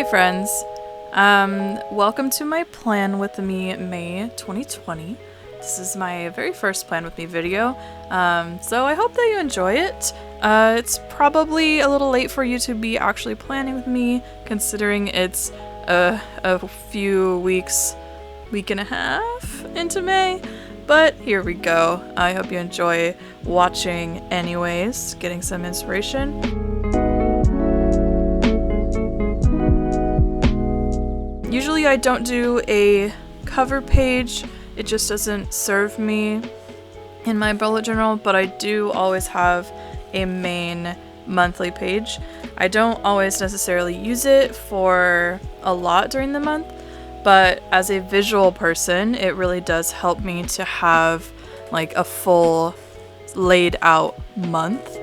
Hey friends, welcome to my Plan With Me May 2020. This is my very first Plan With Me video, so I hope that you enjoy it. It's probably a little late for you to be actually planning with me, considering it's a few weeks, week and a half into May, but here we go. I hope you enjoy watching anyways, getting some inspiration. Usually I don't do a cover page, it just doesn't serve me in my bullet journal, but I do always have a main monthly page. I don't always necessarily use it for a lot during the month, but as a visual person, it really does help me to have like a full laid out month.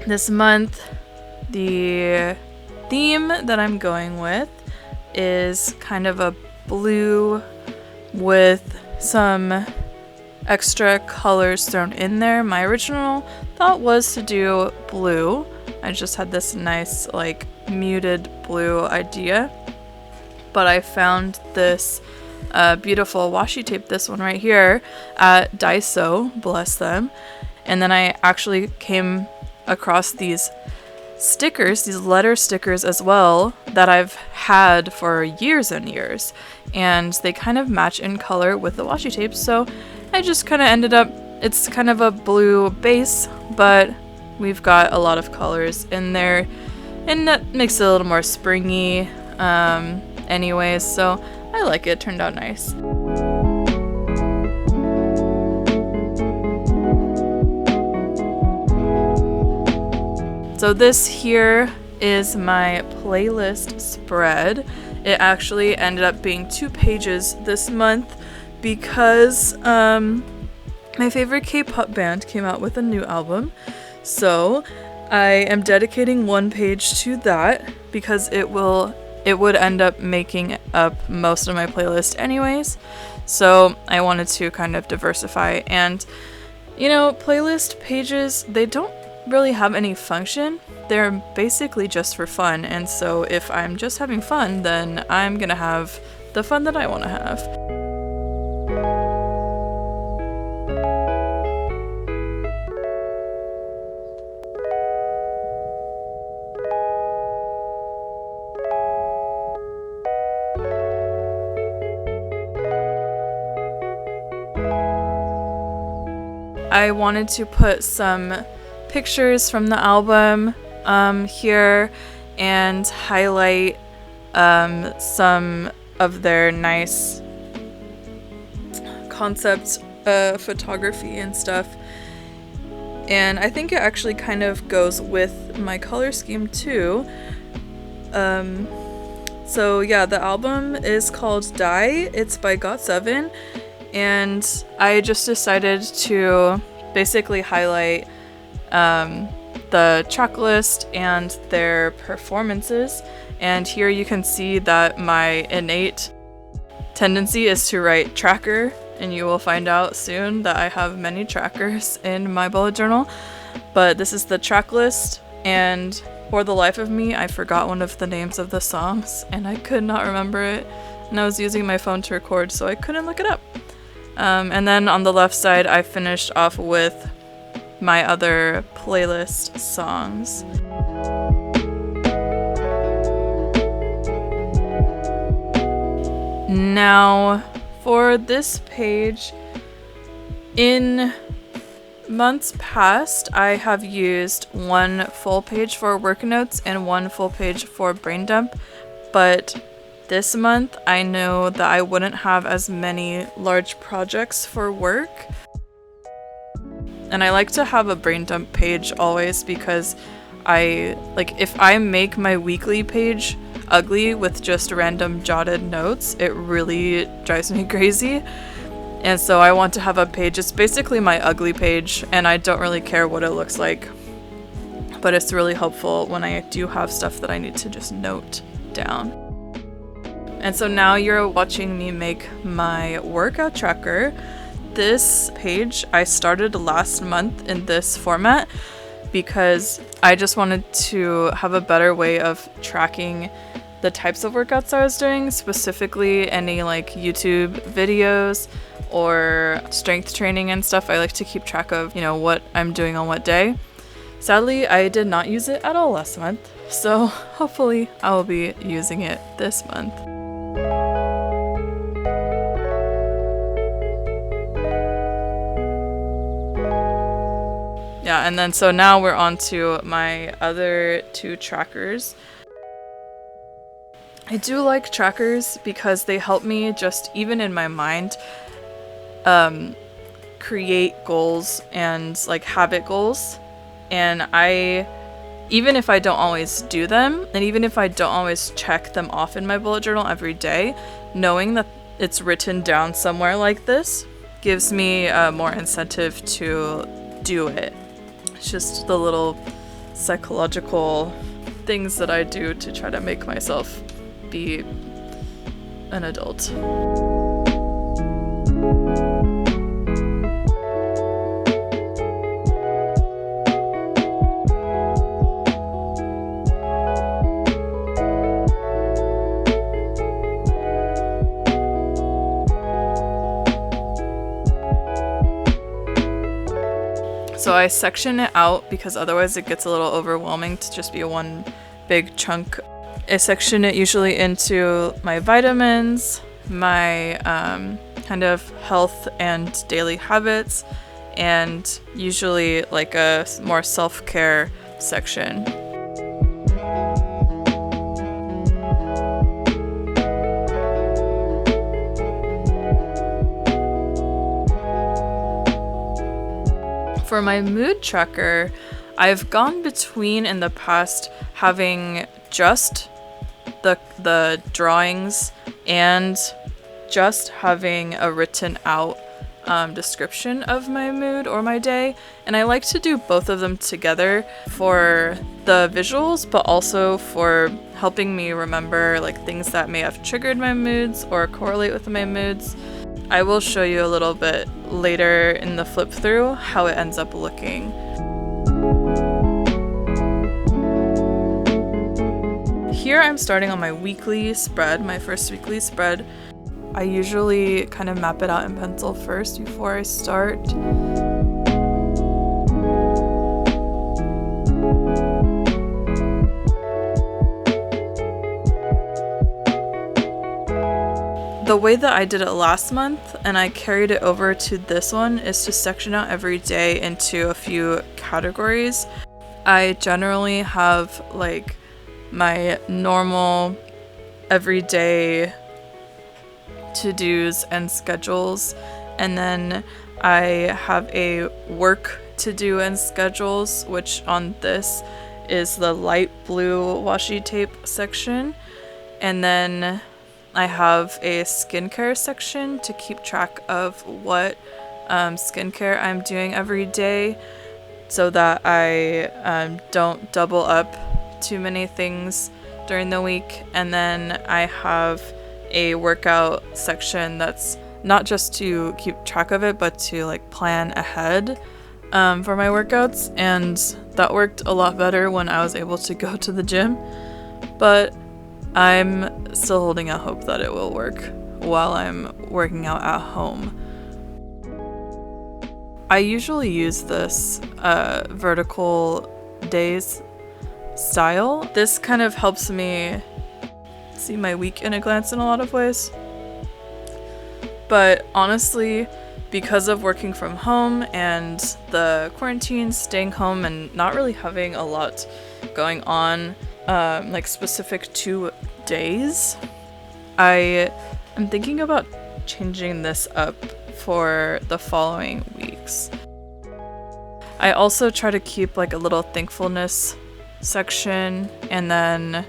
This month, the theme that I'm going with is kind of a blue with some extra colors thrown in there. My original thought was to do blue. I just had this nice like muted blue idea, but I found this beautiful washi tape, this one right here, at DAISO, bless them, and then I actually came across these stickers, these letter stickers as well, that I've had for years and years, and they kind of match in color with the washi tape, so I just kind of ended up, it's kind of a blue base, but we've got a lot of colors in there, and that makes it a little more springy anyways, so I like it. It turned out nice. So this here is my playlist spread. It actually ended up being 2 pages this month because my favorite K-pop band came out with a new album. So I am dedicating 1 page to that because it would end up making up most of my playlist anyways. So I wanted to kind of diversify, and you know, playlist pages, they don't really have any function. They're basically just for fun, and so if I'm just having fun, then I'm gonna have the fun that I want to have. I wanted to put some pictures from the album here and highlight some of their nice concept photography and stuff, and I think it actually kind of goes with my color scheme too. So yeah, the album is called Die. It's by GOT7, and I just decided to basically highlight the track list and their performances, and here you can see that my innate tendency is to write tracker, and you will find out soon that I have many trackers in my bullet journal, but this is the track list, and for the life of me I forgot one of the names of the songs and I could not remember it, and I was using my phone to record so I couldn't look it up. And then on the left side I finished off with my other playlist songs. Now for this page, in months past I have used 1 full page for work notes and 1 full page for brain dump, but this month I know that I wouldn't have as many large projects for work. And I like to have a brain dump page always because if I make my weekly page ugly with just random jotted notes, it really drives me crazy. And so I want to have a page, it's basically my ugly page, and I don't really care what it looks like. But it's really helpful when I do have stuff that I need to just note down. And so now you're watching me make my workout tracker. This page I started last month in this format because I just wanted to have a better way of tracking the types of workouts I was doing, specifically any like YouTube videos or strength training and stuff. I like to keep track of, what I'm doing on what day. Sadly, I did not use it at all last month, so hopefully I will be using it this month. Yeah, and then so now we're on to my other two trackers. I do like trackers because they help me just, even in my mind, create goals and like habit goals. And even if I don't always do them, and even if I don't always check them off in my bullet journal every day, knowing that it's written down somewhere like this gives me more incentive to do it. It's just the little psychological things that I do to try to make myself be an adult. So I section it out because otherwise it gets a little overwhelming to just be one big chunk. I section it usually into my vitamins, my kind of health and daily habits, and usually like a more self-care section. For my mood tracker, I've gone between in the past having just the drawings and just having a written out description of my mood or my day, and I like to do both of them together for the visuals, but also for helping me remember like things that may have triggered my moods or correlate with my moods. I will show you a little bit later in the flip through how it ends up looking. Here I'm starting on my weekly spread, my first weekly spread. I usually kind of map it out in pencil first before I start. The way that I did it last month, and I carried it over to this one, is to section out every day into a few categories. I generally have like my normal everyday to-dos and schedules, and then I have a work to-do and schedules, which on this is the light blue washi tape section, and then I have a skincare section to keep track of what skincare I'm doing every day so that I don't double up too many things during the week. And then I have a workout section that's not just to keep track of it, but to like plan ahead for my workouts. And that worked a lot better when I was able to go to the gym. But I'm still holding out hope that it will work while I'm working out at home. I usually use this vertical days style. This kind of helps me see my week in a glance in a lot of ways. But honestly, because of working from home and the quarantine, staying home, and not really having a lot going on, like specific to days, I am thinking about changing this up for the following weeks. I also try to keep like a little thankfulness section and then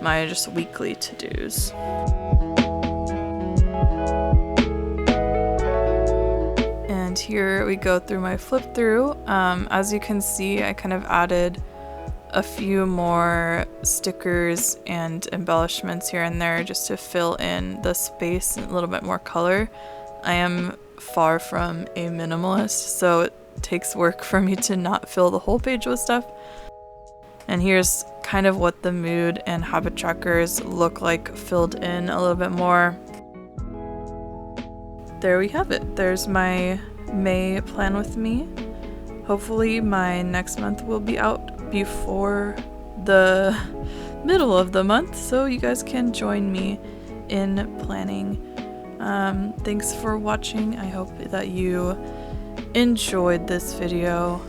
my just weekly to-dos. And here we go through my flip through. As you can see, I kind of added a few more stickers and embellishments here and there just to fill in the space and a little bit more color. I am far from a minimalist, so takes work for me to not fill the whole page with stuff. And here's kind of what the mood and habit trackers look like filled in a little bit more. There we have it. There's my May plan with me. Hopefully my next month will be out before the middle of the month, so you guys can join me in planning. Thanks for watching. I hope that you enjoyed this video.